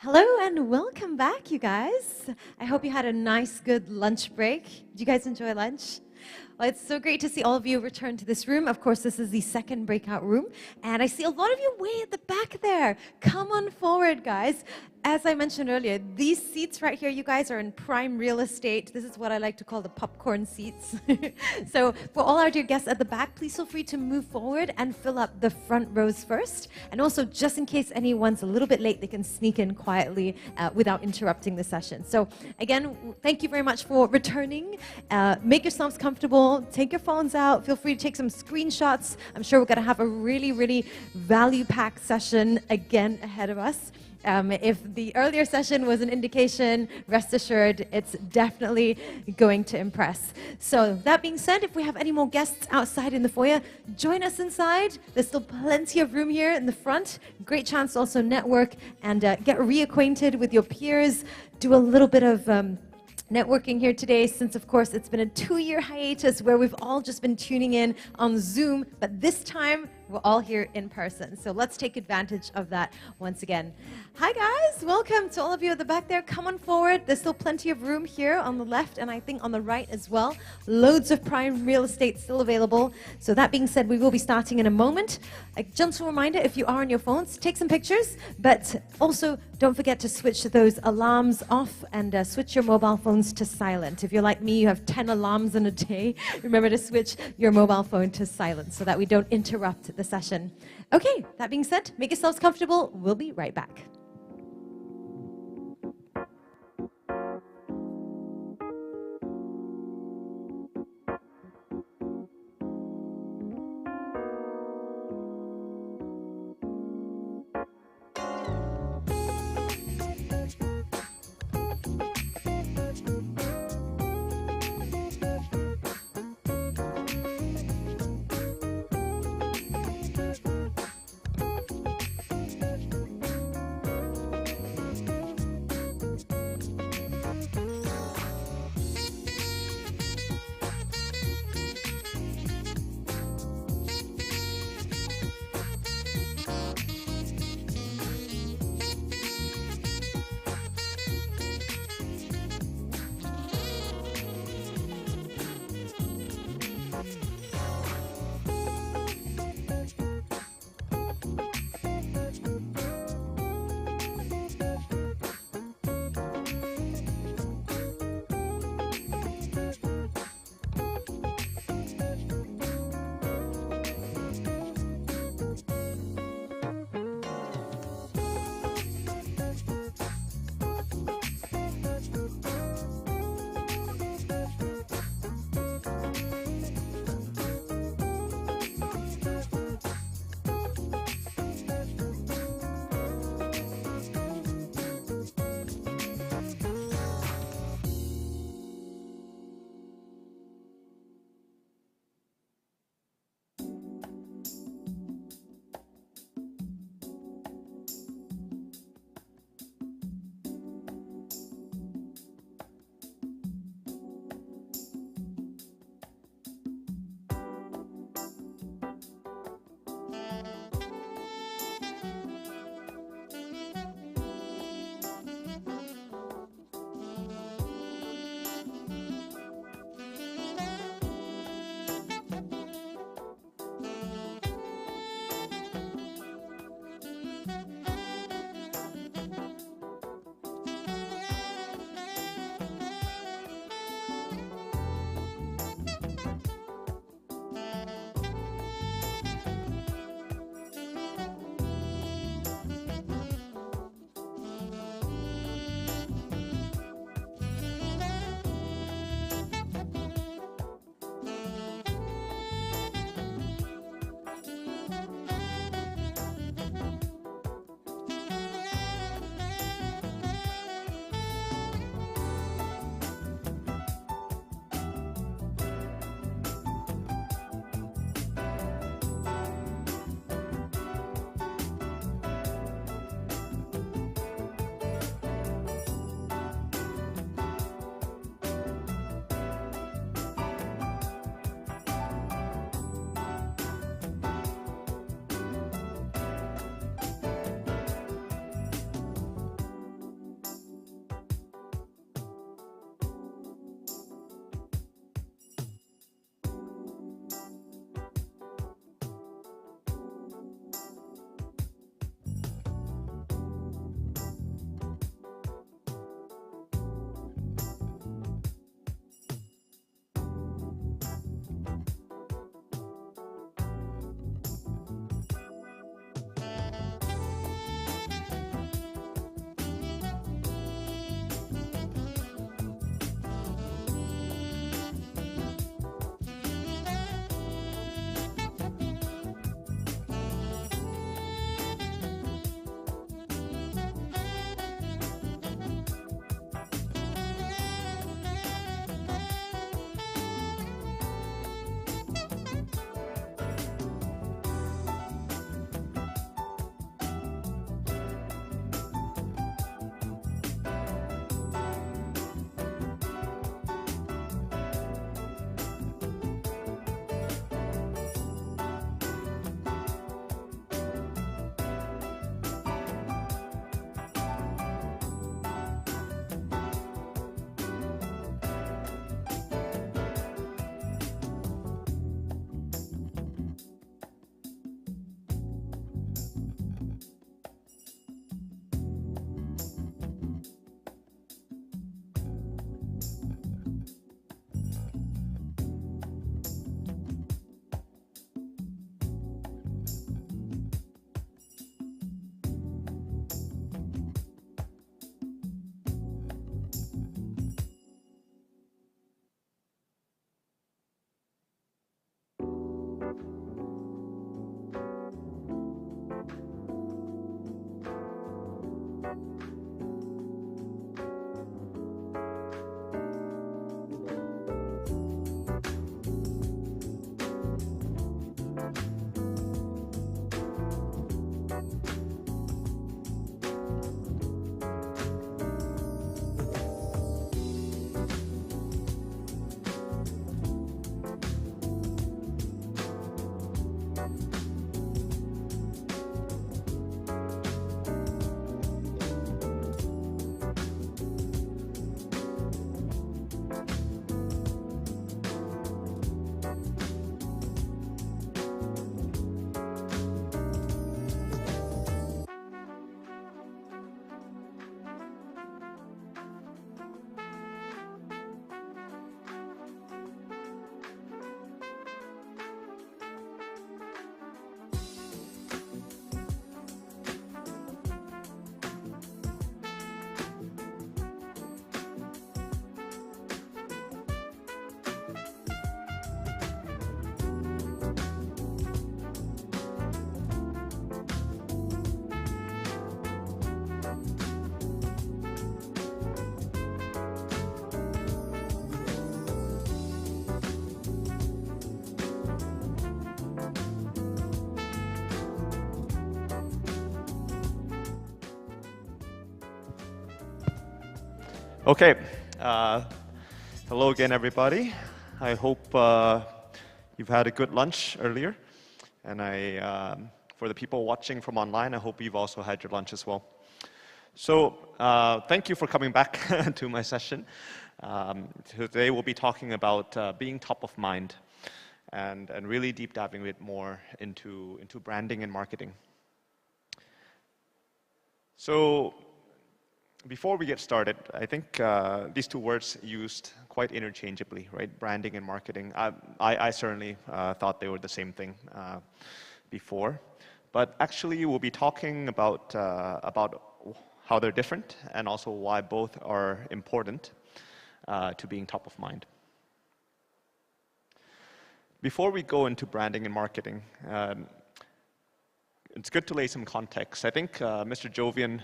Hello and welcome back, you guys. I hope you had a nice, good lunch break. Did you guys enjoy lunch? Well, it's so great to see all of you return to this room. Of course, this is the second breakout room, and I see a lot of you way at the back there. Come on forward, guys. As I mentioned earlier, these seats right here, you guys, are in prime real estate. This is what I like to call the popcorn seats. So for all our dear guests at the back, please feel free to move forward and fill up the front rows first. And also, just in case anyone's a little bit late, they can sneak in quietly without interrupting the session. So again, thank you very much for returning. Make yourselves comfortable. Take your phones out. Feel free to take some screenshots. I'm sure we're going to have a really, really value-packed session again ahead of us. If the earlier session was an indication, rest assured, it's definitely going to impress. So that being said, if we have any more guests outside in the foyer, join us inside. There's still plenty of room here in the front. Great chance to also network and get reacquainted with your peers. Do a little bit of networking here today, since of course it's been a 2-year hiatus where we've all just been tuning in on Zoom, but this time we're all here in person. So let's take advantage of that once again. Hi guys, welcome to all of you at the back there. Come on forward. There's still plenty of room here on the left and I think on the right as well. Loads of prime real estate still available. So that being said, we will be starting in a moment. A gentle reminder, if you are on your phones, take some pictures, but also don't forget to switch those alarms off and switch your mobile phones to silent. If you're like me, you have 10 alarms in a day, remember to switch your mobile phone to silent so that we don't interrupt the session. Okay, that being said, make yourselves comfortable. We'll be right back. Okay, hello again, everybody. I hope you've had a good lunch earlier, and for the people watching from online, I hope you've also had your lunch as well. So, thank you for coming back to my session. Today we'll be talking about being top of mind, and really deep diving a bit more into branding and marketing. So, before we get started, I think these two words used quite interchangeably, right? Branding and marketing. I certainly thought they were the same thing before, but actually we'll be talking about how they're different and also why both are important to being top of mind. Before we go into branding and marketing, it's good to lay some context. I think Mr. Jovian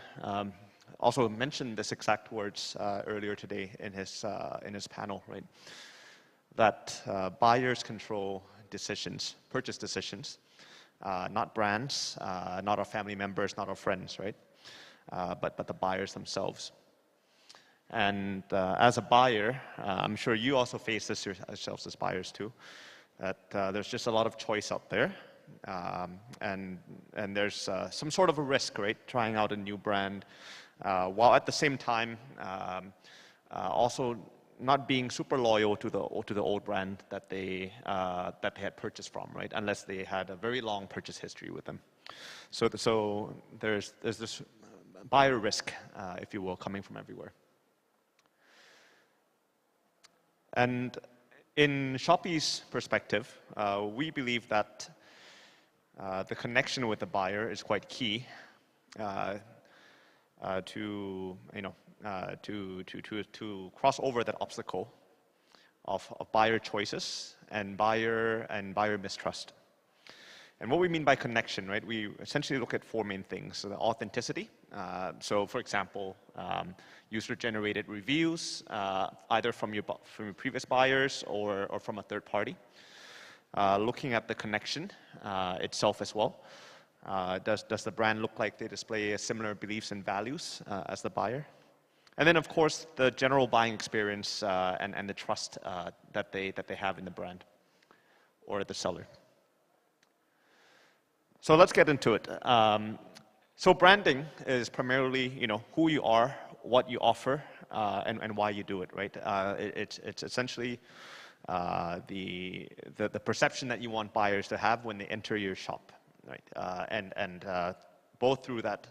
also mentioned this exact words earlier today in his panel, right? That buyers control decisions, purchase decisions, not brands, not our family members, not our friends, right? But the buyers themselves. And as a buyer, I'm sure you also face this yourselves as buyers too, that there's just a lot of choice out there. And there's some sort of a risk, right? Trying out a new brand, while at the same time also not being super loyal to the old brand that they had purchased from, right? Unless they had a very long purchase history with them. So there's this buyer risk, if you will, coming from everywhere. And in Shopee's perspective, we believe that the connection with the buyer is quite key to cross over that obstacle of buyer choices and buyer mistrust. And what we mean by connection, right? We essentially look at four main things: so the authenticity. So, for example, user-generated reviews, either from your previous buyers or from a third party. Looking at the connection itself as well. Does the brand look like they display similar beliefs and values as the buyer? And then, of course, the general buying experience and the trust that they have in the brand or the seller. So let's get into it. So branding is primarily, who you are, what you offer, and why you do it, right? It's essentially the perception that you want buyers to have when they enter your shop, right? And both through that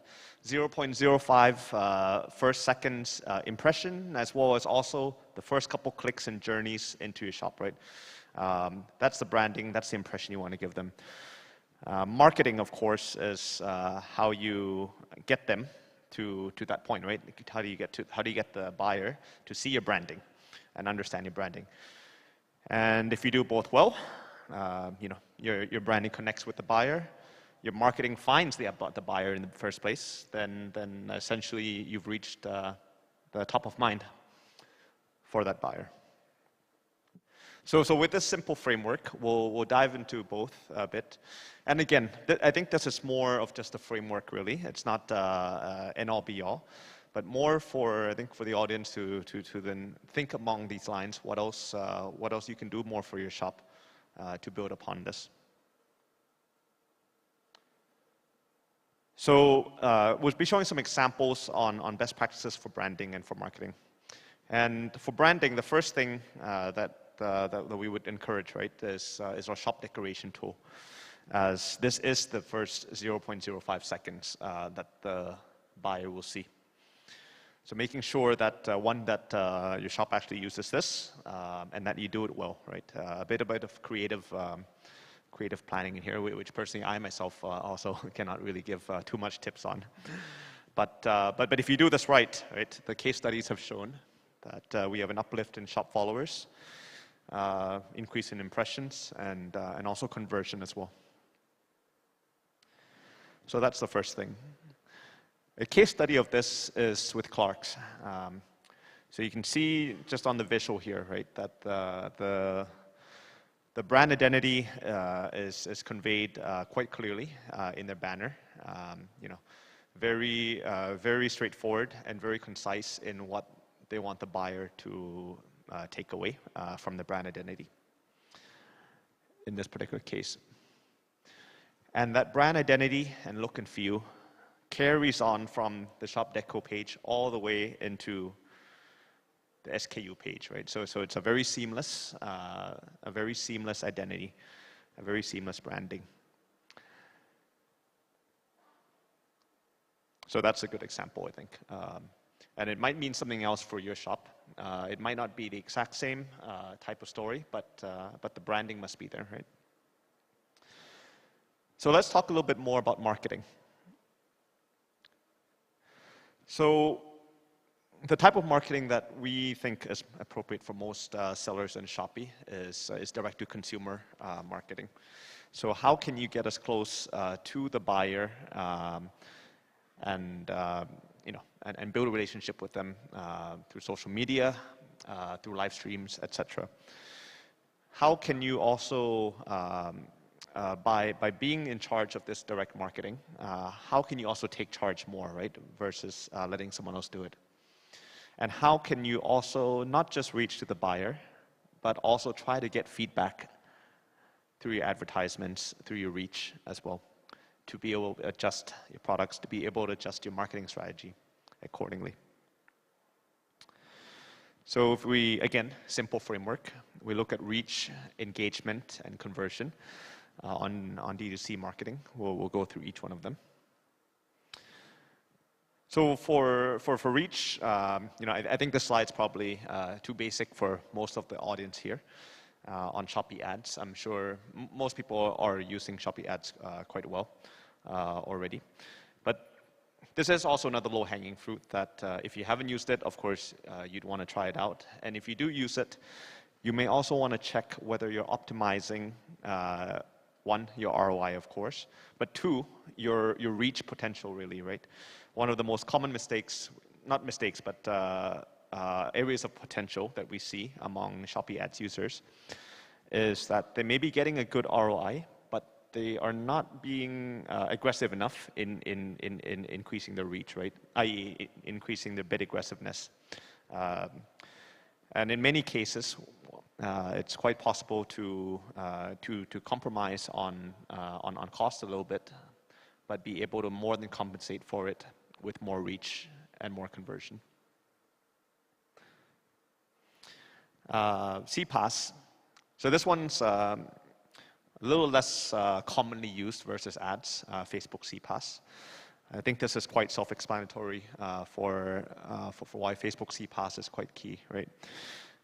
0.05 first seconds impression, as well as also the first couple clicks and journeys into your shop, right? That's the branding, that's the impression you want to give them. Marketing, of course, is how you get them to that point, right? How do you get the buyer to see your branding and understand your branding? And if you do both well, your branding connects with the buyer, your marketing finds the buyer in the first place, then essentially you've reached the top of mind for that buyer. So with this simple framework, we'll dive into both a bit. And again, I think this is more of just a framework, really. It's not an all be all, but more for the audience to then think along these lines. What else you can do more for your shop to build upon this. So we'll be showing some examples on best practices for branding and for marketing. And for branding, the first thing that we would encourage, right, is our shop decoration tool, as this is the first 0.05 seconds that the buyer will see. So making sure that your shop actually uses this and that you do it well, right? A bit of creative planning in here, which personally I myself also cannot really give too much tips on. But if you do this right, the case studies have shown that we have an uplift in shop followers, increase in impressions, and also conversion as well. So that's the first thing. A case study of this is with Clark's. So you can see just on the visual here, right, that the brand identity is conveyed quite clearly in their banner. Very straightforward and very concise in what they want the buyer to take away from the brand identity in this particular case. And that brand identity and look and feel carries on from the shop deco page all the way into the SKU page, right? So it's a very seamless identity, a very seamless branding. So that's a good example, I think. And it might mean something else for your shop. It might not be the exact same type of story, but the branding must be there, right? So let's talk a little bit more about marketing. So the type of marketing that we think is appropriate for most sellers in Shopee is direct-to-consumer marketing. So how can you get as close to the buyer and build a relationship with them through social media, through live streams, etc. How can you also, by being in charge of this direct marketing, how can you also take charge more, right, versus letting someone else do it? And how can you also not just reach to the buyer, but also try to get feedback through your advertisements, through your reach as well, to be able to adjust your products, to be able to adjust your marketing strategy accordingly. So if we, again, simple framework, we look at reach, engagement, and conversion on D2C marketing. We'll go through each one of them. So for reach, I think this slide's probably too basic for most of the audience here on Shopee ads. I'm sure most people are using Shopee ads quite well already. But this is also another low-hanging fruit that if you haven't used it, of course, you'd want to try it out. And if you do use it, you may also want to check whether you're optimizing, one, your ROI, of course, but two, your reach potential, really, right? One of the most common mistakes, not mistakes, but areas of potential that we see among Shopee ads users is that they may be getting a good ROI, but they are not being aggressive enough in increasing their reach, right? i.e. increasing their bid aggressiveness. And in many cases, it's quite possible to compromise on cost a little bit, but be able to more than compensate for it with more reach and more conversion. CPAS. So this one's a little less commonly used versus ads, Facebook CPAS. I think this is quite self-explanatory for why Facebook CPAS is quite key, right?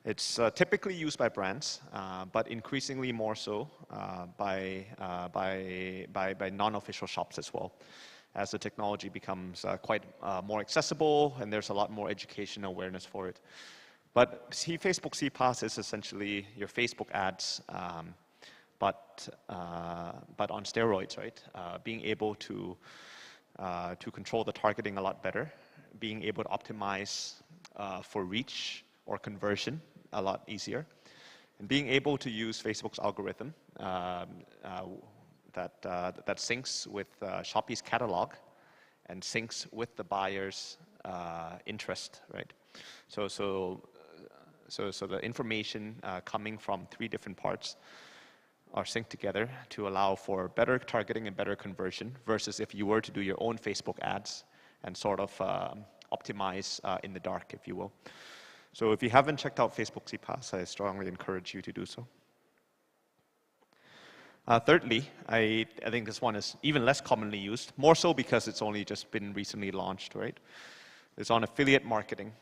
It's typically used by brands, but increasingly more so by non-official shops as well, as the technology becomes quite more accessible and there's a lot more education awareness for it. But Facebook CPAS is essentially your Facebook ads, but on steroids, right? Being able to control the targeting a lot better, being able to optimize for reach or conversion a lot easier, and being able to use Facebook's algorithm that syncs with Shopee's catalog and syncs with the buyer's interest, right? So the information coming from 3 different parts are synced together to allow for better targeting and better conversion versus if you were to do your own Facebook ads and sort of optimize in the dark, if you will. So if you haven't checked out Facebook CPAS, I strongly encourage you to do so. Thirdly, I think this one is even less commonly used, more so because it's only just been recently launched, right? It's on affiliate marketing.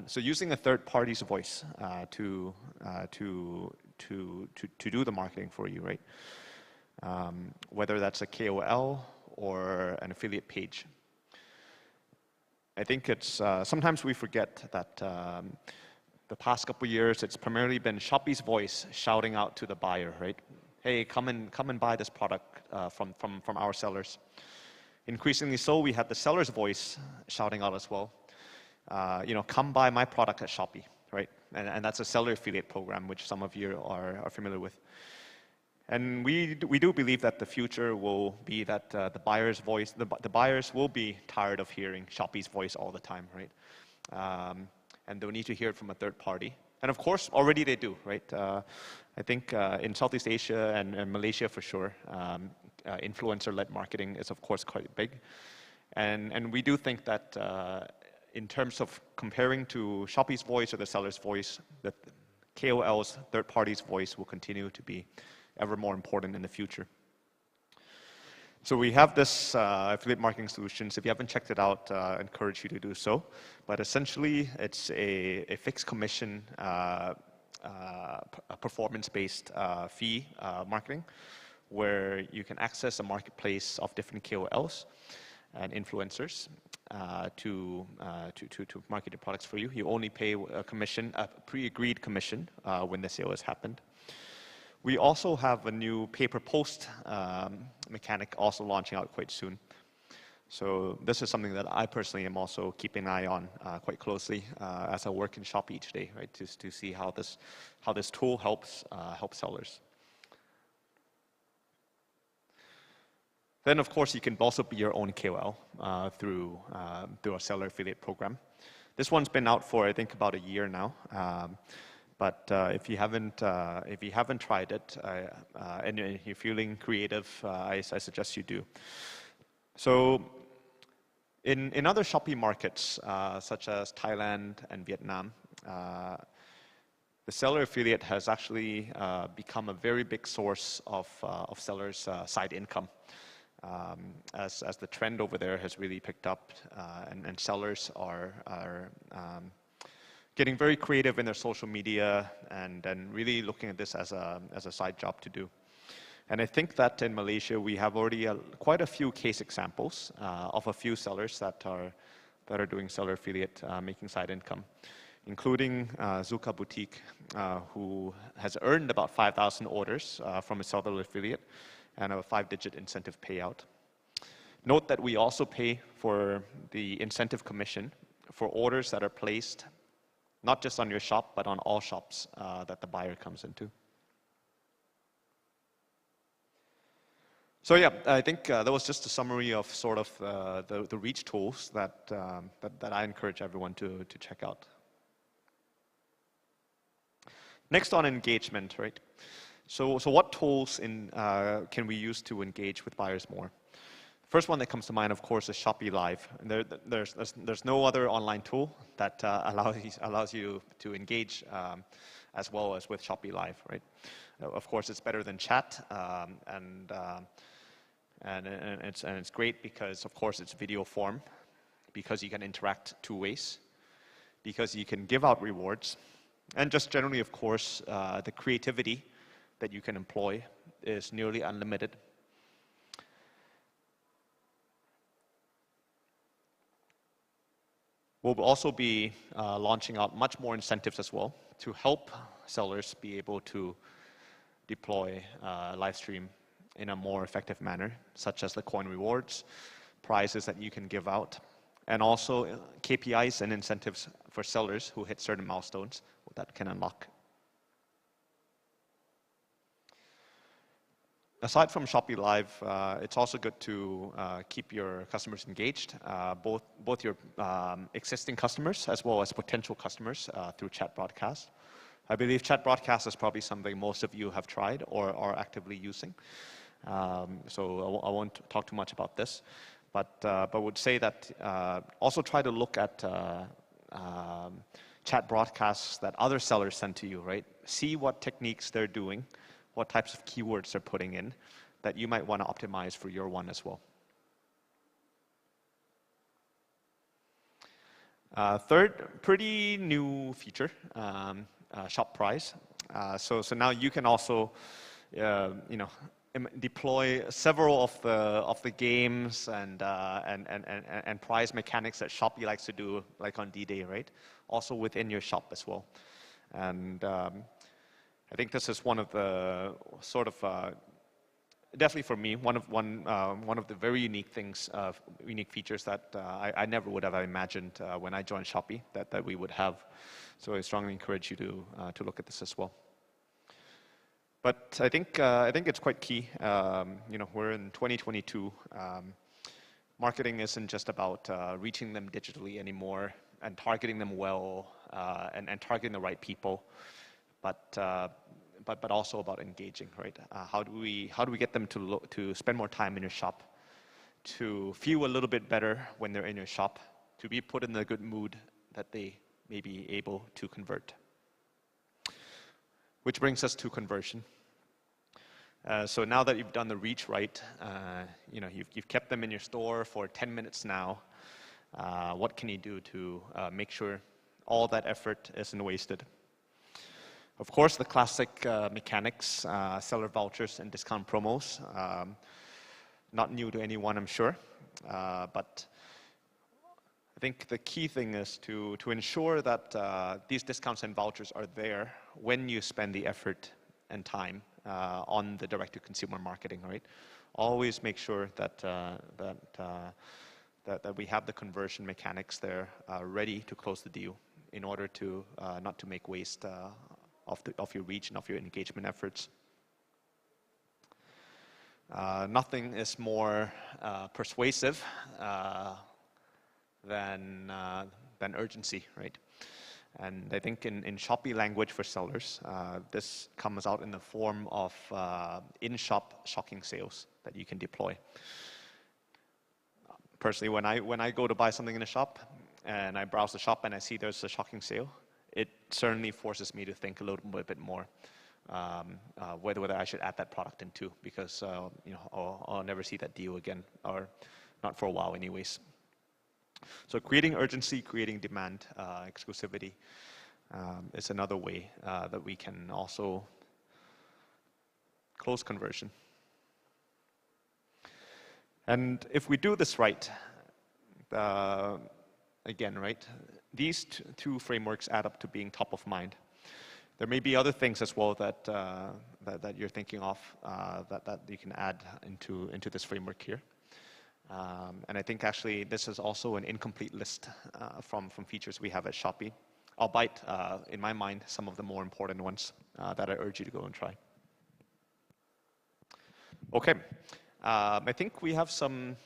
So using a third party's voice to do the marketing for you, right? Whether that's a KOL or an affiliate page. I think it's sometimes we forget that the past couple of years it's primarily been Shopee's voice shouting out to the buyer, right? Hey, come and buy this product from our sellers. Increasingly so, we have the seller's voice shouting out as well. Come buy my product at Shopee, right? And that's a seller affiliate program, which some of you are familiar with. And we do believe that the future will be that the buyer's voice, the buyers will be tired of hearing Shopee's voice all the time, right? and they'll need to hear it from a third party. And of course, already they do, right? I think in Southeast Asia and Malaysia for sure, influencer-led marketing is of course quite big. And we do think that in terms of comparing to Shopee's voice or the seller's voice, that KOL's third party's voice will continue to be ever more important in the future. So we have this affiliate marketing solutions. If you haven't checked it out, I encourage you to do so. But essentially, it's a fixed commission, a performance-based fee marketing, where you can access a marketplace of different KOLs and influencers to market your products for you. You only pay a commission, a pre-agreed commission, when the sale has happened. We also have a new pay-per-post mechanic also launching out quite soon. So this is something that I personally am also keeping an eye on quite closely as I work in Shopee each day, right? To see how this tool helps sellers. Then, of course, you can also be your own KOL through a seller affiliate program. This one's been out for, I think, about a year now. But if you haven't tried it and you're feeling creative, I suggest you do. So in other Shopee markets, such as Thailand and Vietnam, the seller affiliate has actually become a very big source of sellers' side income. As the trend over there has really picked up, and sellers are getting very creative in their social media and really looking at this as a side job to do. And I think that in Malaysia we have already quite a few case examples of a few sellers that are doing seller affiliate, making side income, including Zuka Boutique, who has earned about 5,000 orders from a seller affiliate and a 5-digit incentive payout. Note that we also pay for the incentive commission for orders that are placed not just on your shop, but on all shops that the buyer comes into. So yeah, I think that was just a summary of sort of the reach tools that I encourage everyone to check out. Next on engagement, right? So what tools can we use to engage with buyers more? First one that comes to mind, of course, is Shopee Live. And there's no other online tool that allows you to engage as well as with Shopee Live, right? Of course, it's better than chat, and it's great because, of course, it's video form, because you can interact 2 ways, because you can give out rewards, and just generally, of course, the creativity that you can employ is nearly unlimited. We'll also be launching out much more incentives as well to help sellers be able to deploy live stream in a more effective manner, such as the coin rewards, prizes that you can give out, and also KPIs and incentives for sellers who hit certain milestones that can unlock. Aside from Shopee Live, it's also good to keep your customers engaged, both your existing customers as well as potential customers through chat broadcast. I believe chat broadcast is probably something most of you have tried or are actively using. So I won't talk too much about this, but would say that also try to look at chat broadcasts that other sellers send to you, right? See what techniques they're doing, what types of keywords they're putting in that you might want to optimize for your one as well. Third, pretty new feature, shop price. So now you can also, deploy several of the games and prize mechanics that Shopee likes to do, like on D-Day, right? Also within your shop as well. And I think this is one of the sort of definitely for me one of the very unique things, unique features that I never would have imagined when I joined Shopee that we would have. So I strongly encourage you to look at this as well. But I think it's quite key. We're in 2022. Marketing isn't just about reaching them digitally anymore and targeting them well and targeting the right people, but also about engaging, right? How do we get them to spend more time in your shop, to feel a little bit better when they're in your shop, to be put in the good mood that they may be able to convert. Which brings us to conversion. So now that you've done the reach right, you've kept them in your store for 10 minutes now. What can you do to make sure all that effort isn't wasted? Of course, the classic mechanics, seller vouchers and discount promos. Not new to anyone, I'm sure. But I think the key thing is to ensure that these discounts and vouchers are there when you spend the effort and time on the direct-to-consumer marketing, right? Always make sure that we have the conversion mechanics there ready to close the deal in order to not to make waste of your reach and of your engagement efforts. Nothing is more persuasive than urgency, right? And I think in Shopee language for sellers, this comes out in the form of in-shop shocking sales that you can deploy. Personally, when I go to buy something in a shop and I browse the shop and I see there's a shocking sale, it certainly forces me to think a little bit more whether I should add that product in too, because I'll never see that deal again, or not for a while anyways. So creating urgency, creating demand, exclusivity is another way that we can also close conversion. And if we do this right, again, right, these two frameworks add up to being top of mind. There may be other things as well that you're thinking of that you can add into this framework here. And I think actually this is also an incomplete list from features we have at Shopee, albeit in my mind some of the more important ones that I urge you to go and try. Okay. I think we have some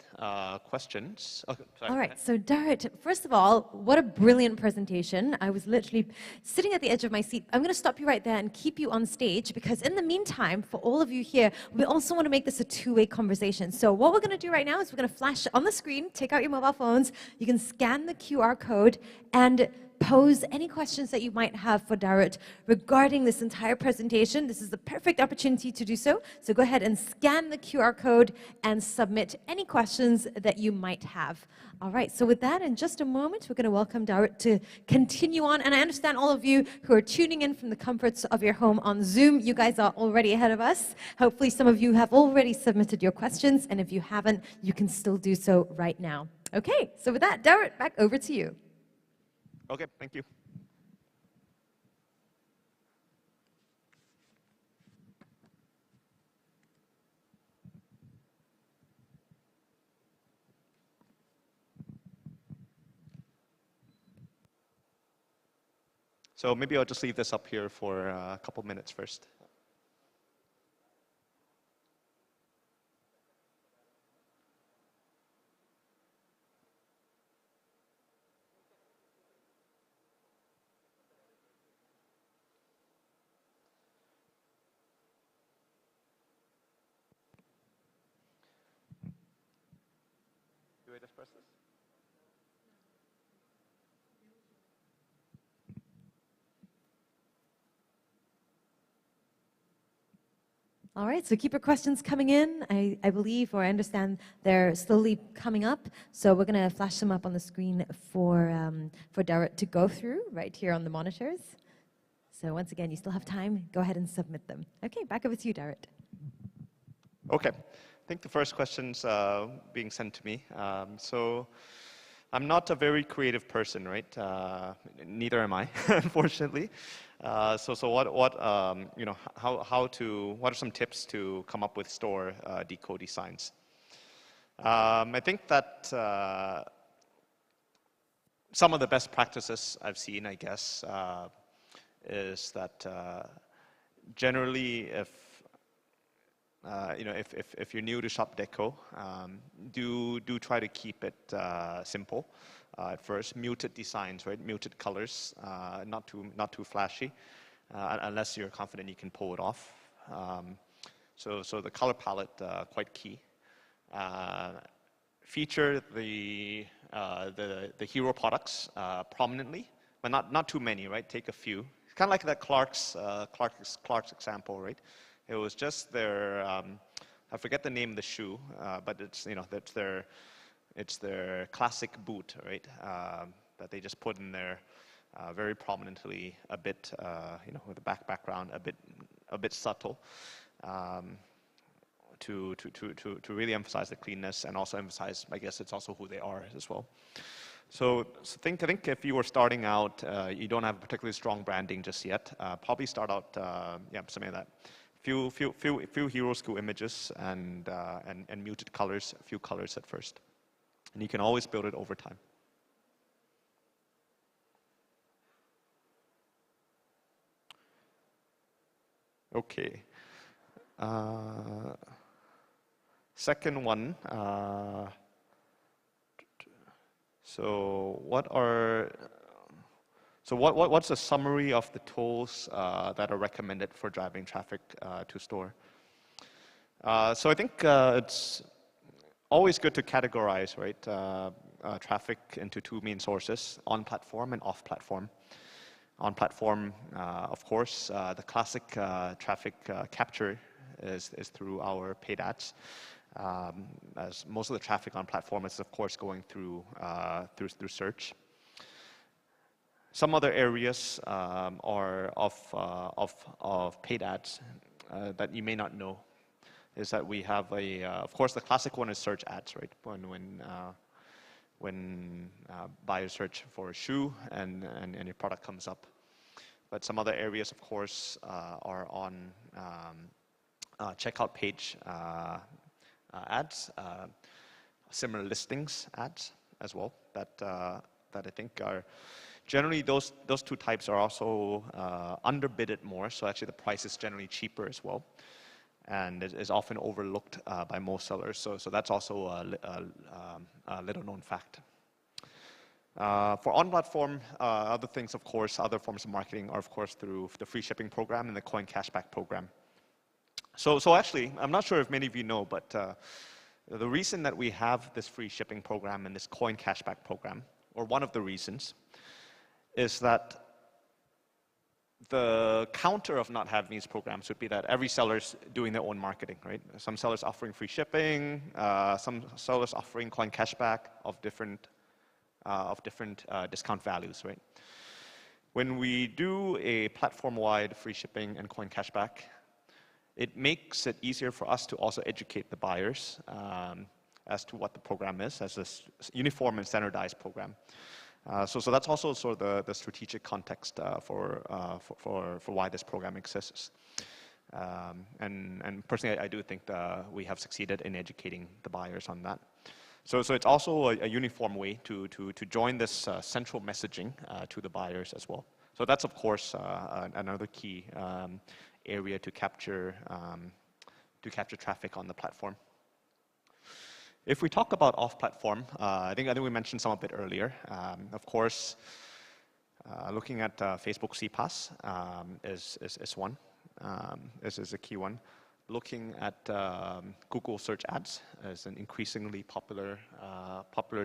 questions. Okay, sorry. All right, so Darit, first of all, what a brilliant presentation. I was literally sitting at the edge of my seat. I'm going to stop you right there and keep you on stage, because in the meantime, for all of you here, we also want to make this a two-way conversation. So what we're going to do right now is we're going to flash on the screen, take out your mobile phones, you can scan the QR code and pose any questions that you might have for Darit regarding this entire presentation. This is the perfect opportunity to do so. So go ahead and scan the QR code and submit any questions that you might have. All right, so with that, in just a moment, we're going to welcome Darit to continue on. And I understand all of you who are tuning in from the comforts of your home on Zoom, you guys are already ahead of us. Hopefully some of you have already submitted your questions, and if you haven't, you can still do so right now. Okay, so with that, Darit, back over to you. Okay, thank you. So maybe I'll just leave this up here for a couple minutes first. Do I just press this? All right, so keep your questions coming in. I believe, or I understand, they're slowly coming up. So we're going to flash them up on the screen for Darit to go through right here on the monitors. So once again, you still have time. Go ahead and submit them. Okay, back over to you, Darit. Okay, I think the first question's being sent to me. So I'm not a very creative person, right? Neither am I, unfortunately. So what are some tips to come up with store decode designs? I think that some of the best practices I've seen, I guess, is that generally if if you're new to Shop Deco, do try to keep it simple at first. Muted designs, right? Muted colors, not too flashy, unless you're confident you can pull it off. So the color palette quite key. Feature the hero products prominently, but not too many, right? Take a few. It's kind of like that Clark's example, right? It was just their I forget the name of the shoe, but it's their classic boot, right? That they just put in there very prominently, a bit with the background a bit subtle. To really emphasize the cleanness and also emphasize, I guess it's also who they are as well. So I think if you were starting out, you don't have a particularly strong branding just yet, probably start out, something like that. Few hero school images and muted colors, a few colors at first. And you can always build it over time. Okay. Second one. What's a summary of the tools that are recommended for driving traffic to store? So I think it's always good to categorize, right, traffic into two main sources: on platform and off platform. On platform, of course, the classic traffic capture is through our paid ads. As most of the traffic on platform is, of course, going through search. Some other areas are of paid ads that you may not know is that we have of course, the classic one is search ads, right? When buyers search for a shoe and your product comes up. But some other areas, of course, are on checkout page ads, similar listings ads as well. That I think are generally those two types are also underbidded more. So actually, the price is generally cheaper as well, and is often overlooked by most sellers. So that's also a little known fact. For on-platform, other things, of course, other forms of marketing are, of course, through the free shipping program and the coin cashback program. So actually, I'm not sure if many of you know, but the reason that we have this free shipping program and this coin cashback program, or one of the reasons, is that the counter of not having these programs would be that every seller's doing their own marketing, right? Some sellers offering free shipping, some sellers offering coin cashback of different discount values, right? When we do a platform-wide free shipping and coin cashback, it makes it easier for us to also educate the buyers as to what the program is, as a uniform and standardized program. So that's also sort of the strategic context for why this program exists. And personally, I do think that we have succeeded in educating the buyers on that. So it's also a uniform way to join this central messaging to the buyers as well. So that's, of course, another key area to capture traffic on the platform. If we talk about off-platform, I think we mentioned some of it earlier. Of course, looking at Facebook CPAS is one, is a key one. Looking at Google search ads is an increasingly popular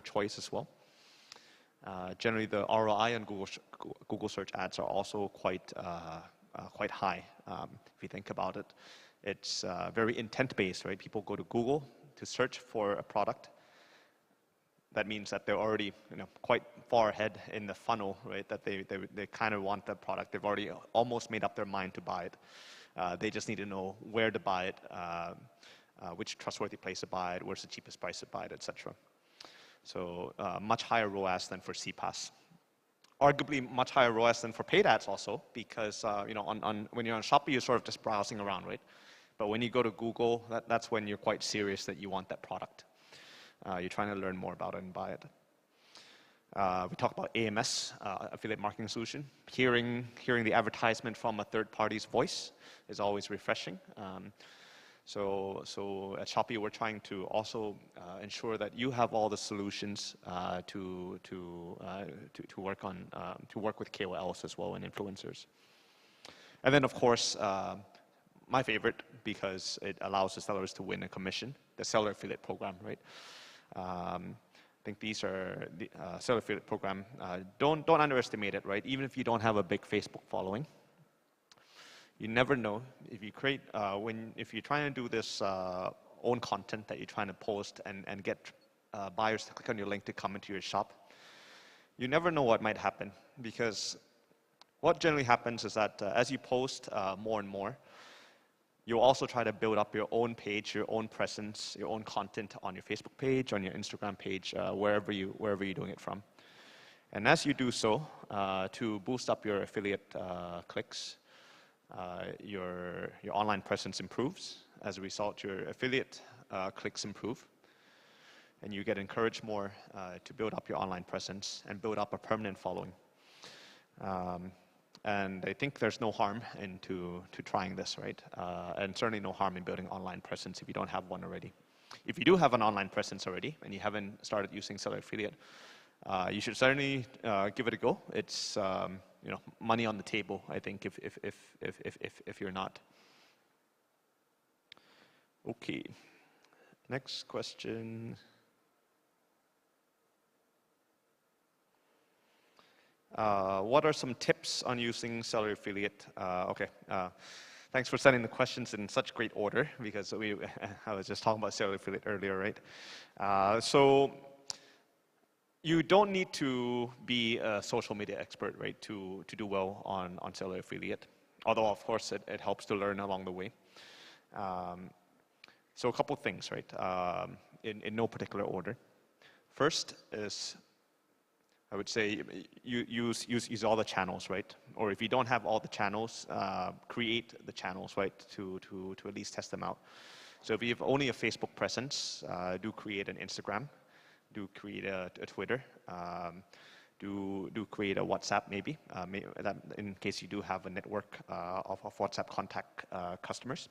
choice as well. Generally, the ROI on Google search ads are also quite high. If you think about it, it's very intent-based, right? People go to Google to search for a product. That means that they're already, quite far ahead in the funnel, right? That they kind of want the product. They've already almost made up their mind to buy it. They just need to know where to buy it, which trustworthy place to buy it, where's the cheapest price to buy it, etc. So much higher ROAS than for CPAS. Arguably much higher ROAS than for paid ads also, because when you're on Shopee, you're sort of just browsing around, right? But when you go to Google, that's when you're quite serious that you want that product. You're trying to learn more about it and buy it. We talk about AMS, affiliate marketing solution. Hearing the advertisement from a third party's voice is always refreshing. So at Shopee, we're trying to also ensure that you have all the solutions to work on to work with KOLs as well and influencers. And then of course, my favorite, because it allows the sellers to win a commission, the seller affiliate program, right? I think these are the seller affiliate program. Don't underestimate it, right? Even if you don't have a big Facebook following, you never know if you create if you're trying to do this own content that you're trying to post and get buyers to click on your link to come into your shop. You never know what might happen, because what generally happens is that as you post more and more, you'll also try to build up your own page, your own presence, your own content on your Facebook page, on your Instagram page, wherever you're doing it from. And as you do so, to boost up your affiliate clicks, your online presence improves. As a result, your affiliate clicks improve, and you get encouraged more to build up your online presence and build up a permanent following. And I think there's no harm to trying this, right? And certainly no harm in building online presence if you don't have one already. If you do have an online presence already and you haven't started using seller affiliate, you should certainly give it a go. It's money on the table, I think, if you're not. Okay, next question. What are some tips on using seller affiliate? Thanks for sending the questions in such great order, because I was just talking about seller affiliate earlier, right? So you don't need to be a social media expert, right, to do well on seller affiliate. Although, of course, it helps to learn along the way. So a couple things, right, in no particular order. First is, I would say, use all the channels, right? Or if you don't have all the channels, create the channels, right, to at least test them out. So if you have only a Facebook presence, do create an Instagram, do create a Twitter, do create a WhatsApp maybe, that in case you do have a network of WhatsApp contact customers.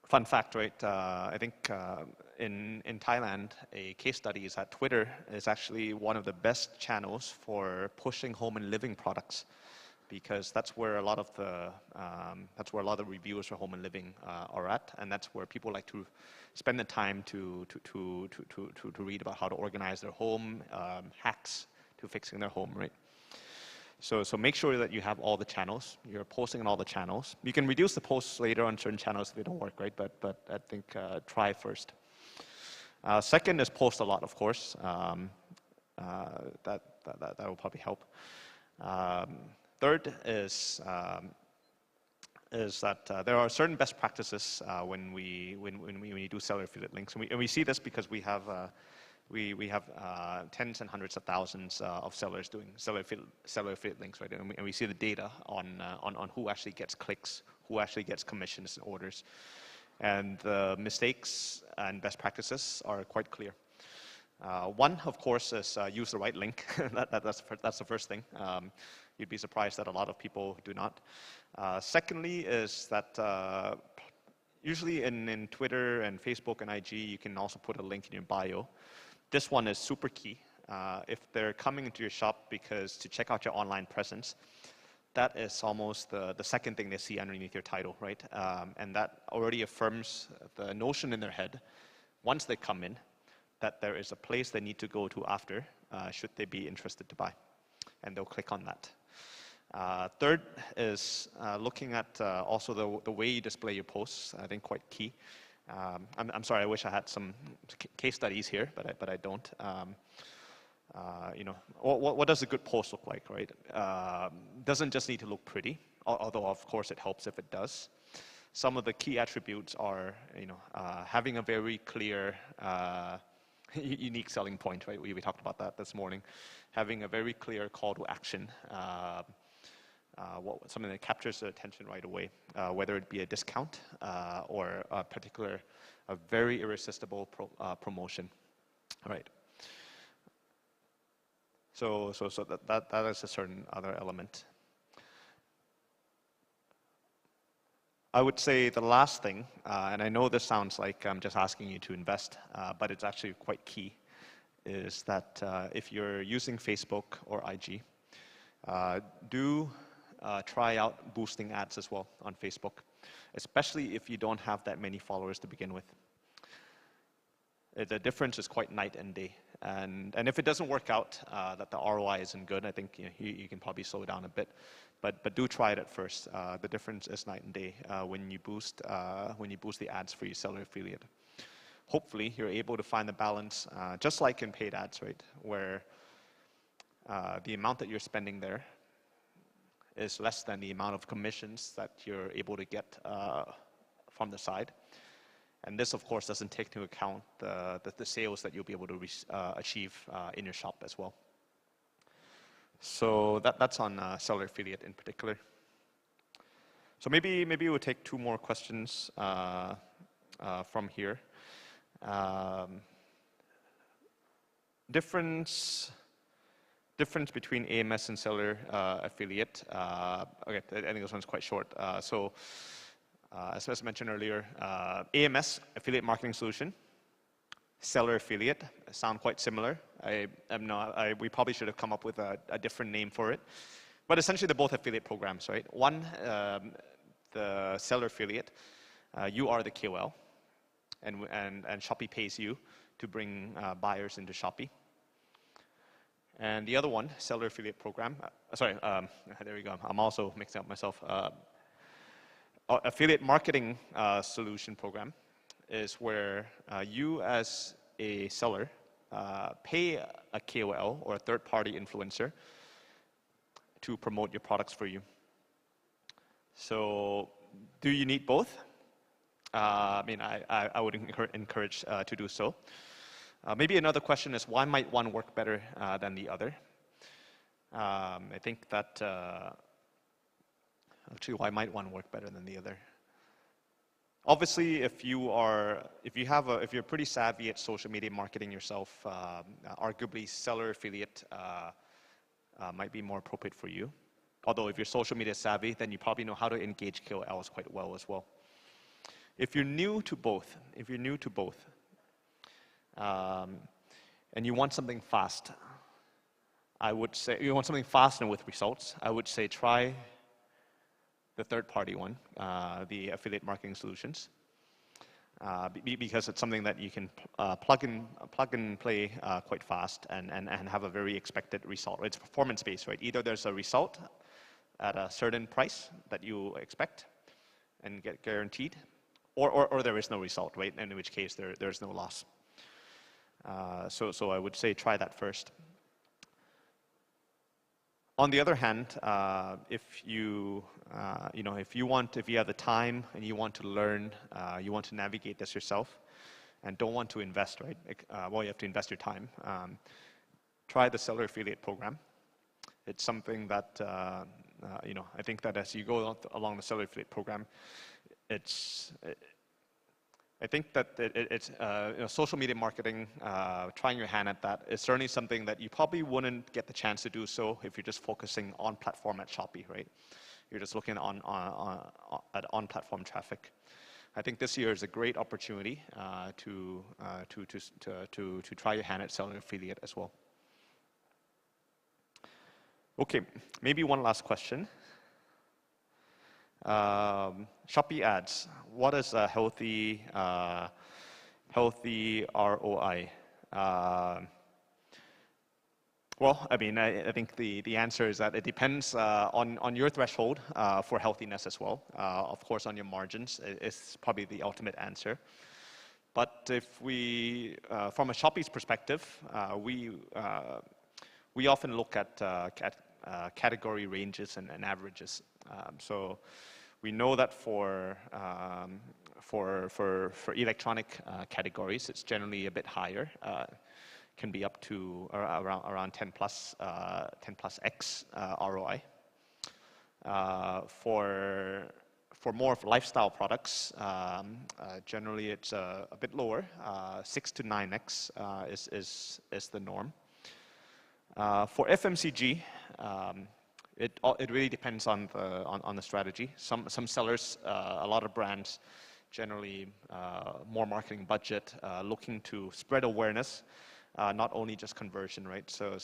Fun fact, right? I think in Thailand, a case study is that Twitter is actually one of the best channels for pushing home and living products, because that's where a lot of the reviews for home and living are at, and that's where people like to spend the time to read about how to organize their home, hacks to fixing their home, right? So make sure that you have all the channels. You're posting on all the channels. You can reduce the posts later on certain channels if they don't work, right? But I think try first. Second is post a lot, of course. That will probably help. Third is that there are certain best practices when we do seller affiliate links, and we see this because we have tens and hundreds of thousands of sellers doing seller affiliate links, right? And we see the data on who actually gets clicks, who actually gets commissions and orders, and the mistakes and best practices are quite clear. One, of course, is use the right link. That's the first thing. You'd be surprised that a lot of people do not. Secondly is that usually in Twitter and Facebook and IG, you can also put a link in your bio. This one is super key. If they're coming into your shop to check out your online presence, that is almost the second thing they see underneath your title, right? And that already affirms the notion in their head, once they come in, that there is a place they need to go to after, should they be interested to buy. And they'll click on that. Third is looking at also the way you display your posts. I think quite key. I'm sorry, I wish I had some case studies here, but I don't. What does a good post look like, right? Doesn't just need to look pretty, although of course it helps if it does. Some of the key attributes are, having a very clear, unique selling point, right? We talked about that this morning. Having a very clear call to action, something that captures their attention right away, whether it be a discount or a very irresistible promotion, right? So that is a certain other element. I would say the last thing, and I know this sounds like I'm just asking you to invest, but it's actually quite key, is that if you're using Facebook or IG, do try out boosting ads as well on Facebook, especially if you don't have that many followers to begin with. The difference is quite night and day. And if it doesn't work out, that the ROI isn't good, I think you can probably slow down a bit. But do try it at first. The difference is night and day when you boost the ads for your seller affiliate. Hopefully, you're able to find the balance, just like in paid ads, right? Where the amount that you're spending there is less than the amount of commissions that you're able to get from the side. And this, of course, doesn't take into account the sales that you'll be able to achieve in your shop as well. So that's on seller affiliate in particular. So maybe we'll take 2 more questions from here. Difference between AMS and seller affiliate. Okay, I think this one's quite short. As I mentioned earlier, AMS, affiliate marketing solution, seller affiliate, sound quite similar. We probably should have come up with a different name for it. But essentially, they're both affiliate programs, right? One, the seller affiliate, you are the KOL, and Shopee pays you to bring buyers into Shopee. And the other one, seller affiliate program, there we go. I'm also mixing up myself. Affiliate marketing solution program is where you as a seller pay a KOL or a third-party influencer to promote your products for you. So do you need both? I would encourage to do so. Maybe another question is, why might one work better than the other? I think that actually, why might one work better than the other? Obviously, if you're pretty savvy at social media marketing yourself, arguably seller affiliate might be more appropriate for you. Although if you're social media savvy, then you probably know how to engage KOLs quite well as well. If you're new to both, and you want something fast, I would say, you want something fast and with results, I would say try the third-party one, the affiliate marketing solutions, because it's something that you can plug and play quite fast and have a very expected result. It's performance-based, right? Either there's a result at a certain price that you expect and get guaranteed, or there is no result, right? And in which case there's no loss. So I would say try that first. On the other hand, if you have the time and you want to learn, you want to navigate this yourself, and don't want to invest, right? Well, you have to invest your time. Try the seller affiliate program. It's something that I think that as you go along the seller affiliate program, I think that it's social media marketing, trying your hand at that is certainly something that you probably wouldn't get the chance to do so if you're just focusing on platform at Shopee, right? You're just looking at on-platform traffic. I think this year is a great opportunity to try your hand at selling affiliate as well. Okay, maybe one last question. Shopee ads. What is a healthy ROI? Well, I think the answer is that it depends on your threshold for healthiness as well. Of course, on your margins is probably the ultimate answer. But if we, from a Shopee's perspective, we often look at category ranges and averages. So we know that for electronic categories, it's generally a bit higher. Can be up to around 10 plus X ROI. For more of lifestyle products, generally it's a bit lower. 6 to 9X is the norm. For FMCG, It really depends on the strategy. Some sellers, a lot of brands, generally more marketing budget, looking to spread awareness, not only just conversion, right? So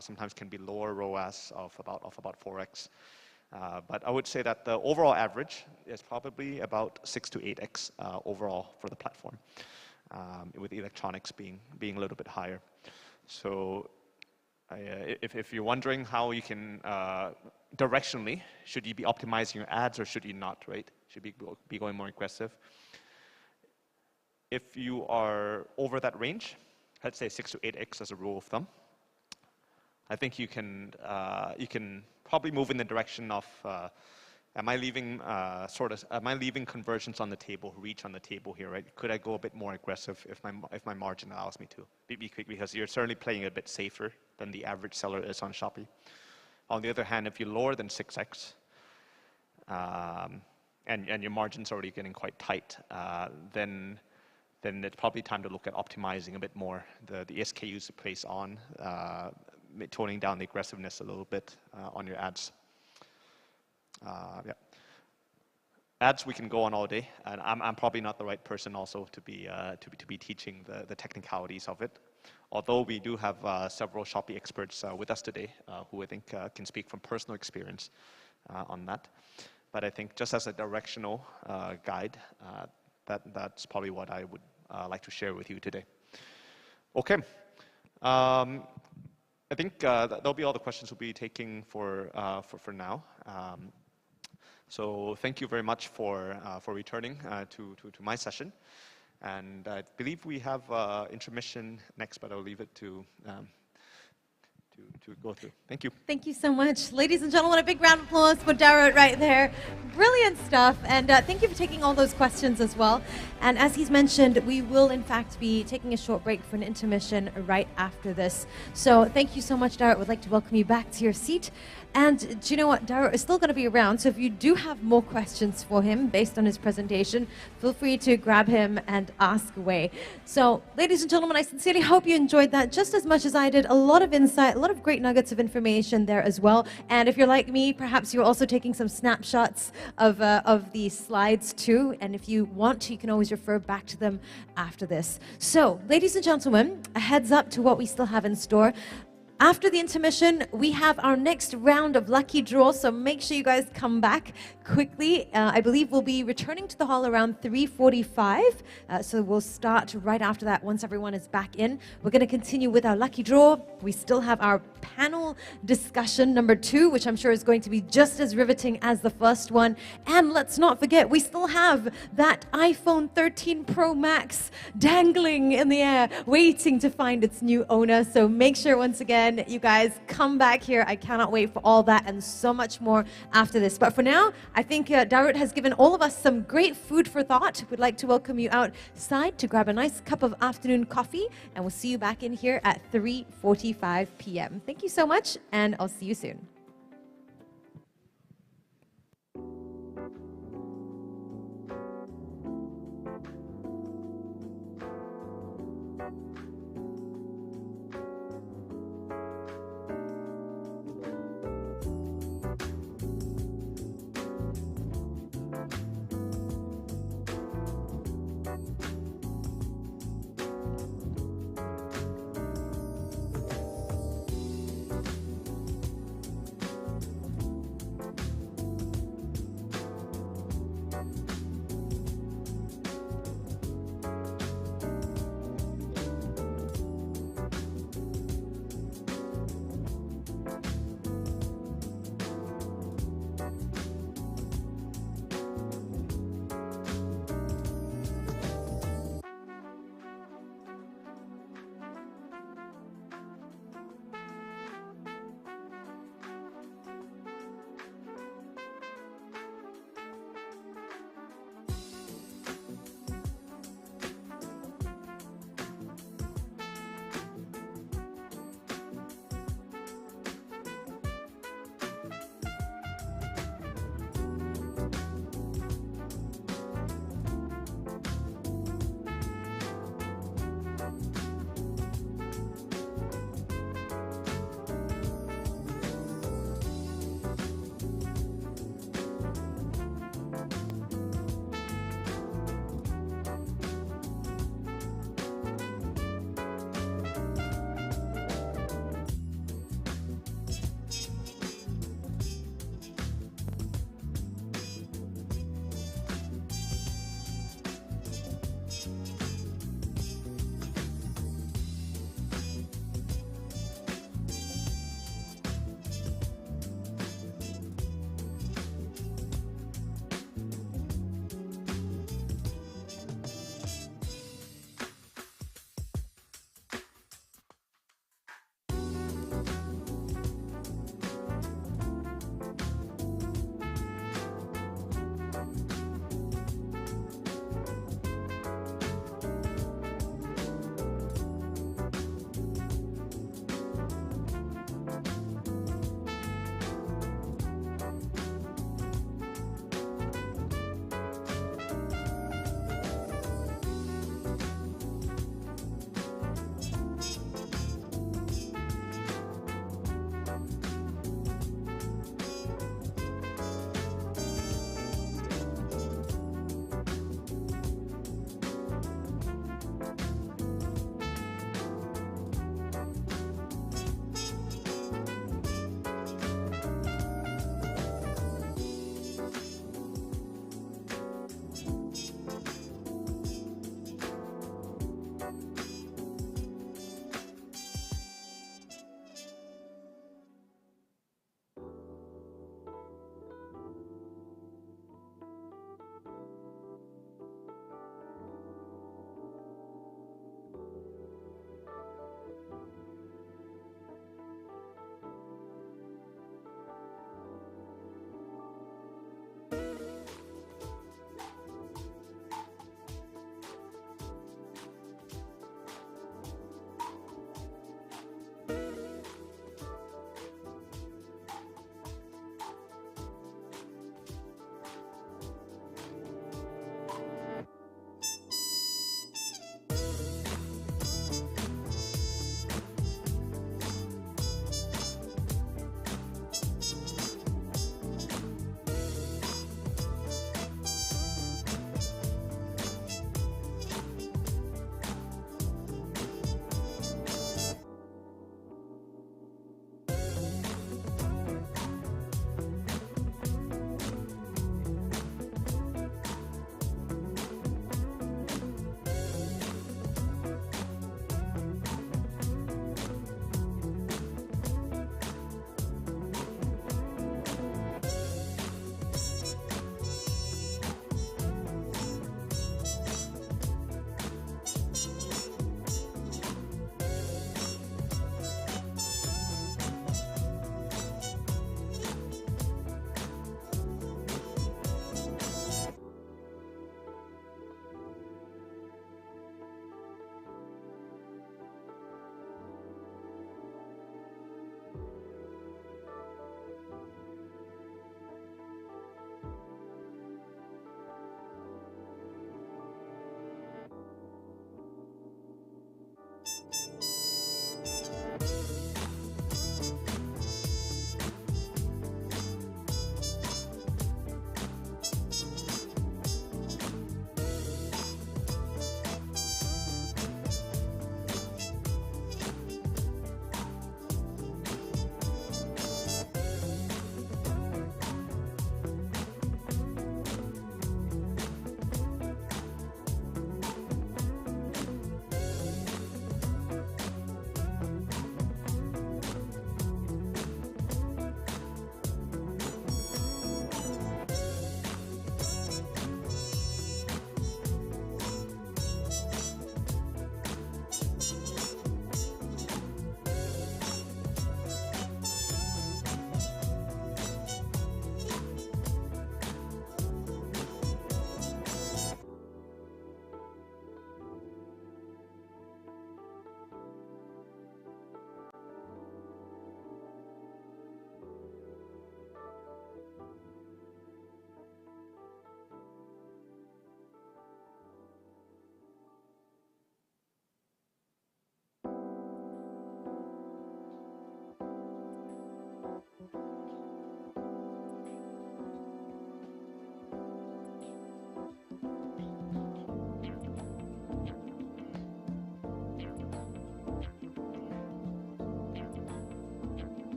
sometimes can be lower ROAS of about 4x. But I would say that the overall average is probably about 6 to 8x overall for the platform, with electronics being a little bit higher. So if you're wondering how you can directionally, should you be optimizing your ads or should you not, right? Should you be going more aggressive? If you are over that range, let's say 6 to 8x as a rule of thumb, I think you can probably move in the direction of am I leaving conversions on the table, reach on the table here, right? Could I go a bit more aggressive if my margin allows me to? Because you're certainly playing a bit safer than the average seller is on Shopee. On the other hand, if you're lower than 6x, and your margin's already getting quite tight, then it's probably time to look at optimizing a bit more the SKUs you place on, toning down the aggressiveness a little bit on your ads. Yeah. Ads we can go on all day, and I'm probably not the right person also to be teaching the technicalities of it. Although we do have several Shopee experts with us today who I think can speak from personal experience on that. But I think just as a directional guide, that's probably what I would like to share with you today. Okay. I think that'll be all the questions we'll be taking for now. So thank you very much for returning to my session. And I believe we have intermission next, but I'll leave it to go through. Thank you. Thank you so much. Ladies and gentlemen, a big round of applause for Darrett right there. Brilliant stuff. And thank you for taking all those questions as well. And as he's mentioned, we will in fact be taking a short break for an intermission right after this. So thank you so much, Darrett. Would like to welcome you back to your seat. And do you know what? Darrett is still going to be around. So if you do have more questions for him based on his presentation, feel free to grab him and ask away. So ladies and gentlemen, I sincerely hope you enjoyed that just as much as I did. A lot of insight, a lot of great nuggets of information there as well. And if you're like me, perhaps you're also taking some snapshots of the slides too. And if you want to, you can always refer back to them after this. So ladies and gentlemen, a heads up to what we still have in store. After the intermission, we have our next round of lucky draw, so make sure you guys come back quickly. I believe we'll be returning to the hall around 3:45, so we'll start right after that once everyone is back in. We're going to continue with our lucky draw. We still have our panel discussion number 2, which I'm sure is going to be just as riveting as the first one. And let's not forget, we still have that iPhone 13 Pro Max dangling in the air, waiting to find its new owner. So make sure once again, you guys come back here. I cannot wait for all that and so much more after this. But for now, I think Darrett has given all of us some great food for thought. We'd like to welcome you outside to grab a nice cup of afternoon coffee, and we'll see you back in here at 3:45 p.m. Thank you so much, and I'll see you soon.